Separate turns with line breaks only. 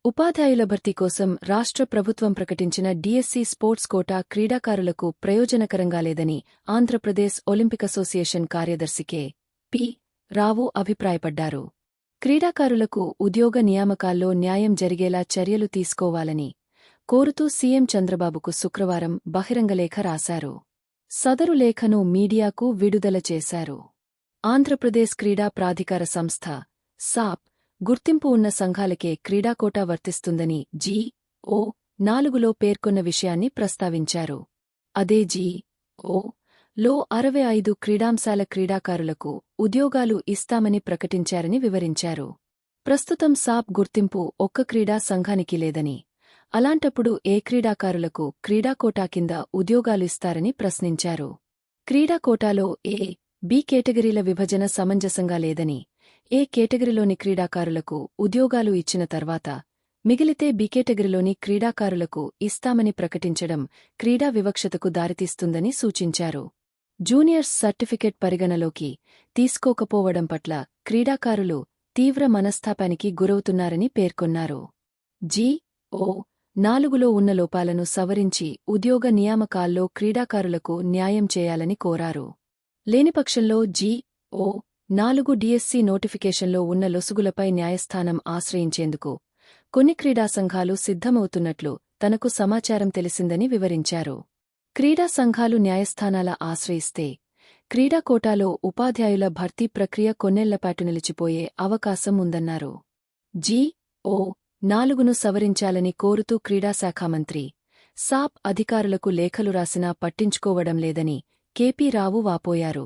ఉపాధ్యాయుల భర్తీ కోసం రాష్ట్ర ప్రభుత్వం ప్రకటించిన డీఎస్సీ స్పోర్ట్స్ కోటా క్రీడాకారులకు ప్రయోజనకరంగా లేదని ఆంధ్రప్రదేశ్ ఒలింపిక్ అసోసియేషన్ కార్యదర్శి కె.పి. రావు అభిప్రాయపడ్డారు. క్రీడాకారులకు ఉద్యోగ నియామకాల్లో న్యాయం జరిగేలా చర్యలు తీసుకోవాలని కోరుతూ సీఎం చంద్రబాబుకు శుక్రవారం బహిరంగలేఖ రాశారు. సదరు లేఖను మీడియాకు విడుదల చేశారు. ఆంధ్రప్రదేశ్ క్రీడా ప్రాధికార సంస్థ సాప్ గుర్తింపు ఉన్న సంఘాలకే క్రీడాకోటా వర్తిస్తుందని జి.ఓ. 4లో పేర్కొన్న విషయాన్ని ప్రస్తావించారు. అదే జి.ఓ.లో 65 క్రీడాంశాల క్రీడాకారులకు ఉద్యోగాలు ఇస్తామని ప్రకటించారని వివరించారు. ప్రస్తుతం సాప్ గుర్తింపు ఒక్క క్రీడా సంఘానికి లేదని, అలాంటప్పుడు ఏ క్రీడాకారులకు క్రీడాకోటా కింద ఉద్యోగాలు ఇస్తారని ప్రశ్నించారు. క్రీడాకోటాలో ఏ, బి కేటగిరీల విభజన సమంజసంగా లేదని, ఏ కేటగిరీలోని క్రీడాకారులకు ఉద్యోగాలు ఇచ్చిన తర్వాత మిగిలితే బి కేటగిరీలోని క్రీడాకారులకు ఇస్తామని ప్రకటించడం క్రీడా వివక్షతకు దారితీస్తుందని సూచించారు. జూనియర్స్ సర్టిఫికెట్ పరిగణలోకి తీసుకోకపోవడం పట్ల క్రీడాకారులు తీవ్ర మనస్తాపానికి గురవుతున్నారని పేర్కొన్నారు. జి.ఓ. 4లో ఉన్న లోపాలను సవరించి ఉద్యోగ నియామకాల్లో క్రీడాకారులకు న్యాయం చేయాలని కోరారు. లేనిపక్షంలో జి.ఓ. 4 డీఎస్సీ నోటిఫికేషన్లో ఉన్న లొసుగులపై న్యాయస్థానం ఆశ్రయించేందుకు కొన్ని క్రీడా సంఘాలు సిద్ధమవుతున్నట్లు తనకు సమాచారం తెలిసిందని వివరించారు. క్రీడా సంఘాలు న్యాయస్థానాల ఆశ్రయిస్తే క్రీడా కోటాలో ఉపాధ్యాయుల భర్తీ ప్రక్రియ కొన్నేళ్లపాటు నిలిచిపోయే అవకాశం ఉందన్నారు. జి.ఓ. 4ను సవరించాలని కోరుతూ క్రీడాశాఖామంత్రి సాప్ అధికారులకు లేఖలు రాసినా పట్టించుకోవడం లేదని కె.పి. రావు వాపోయారు.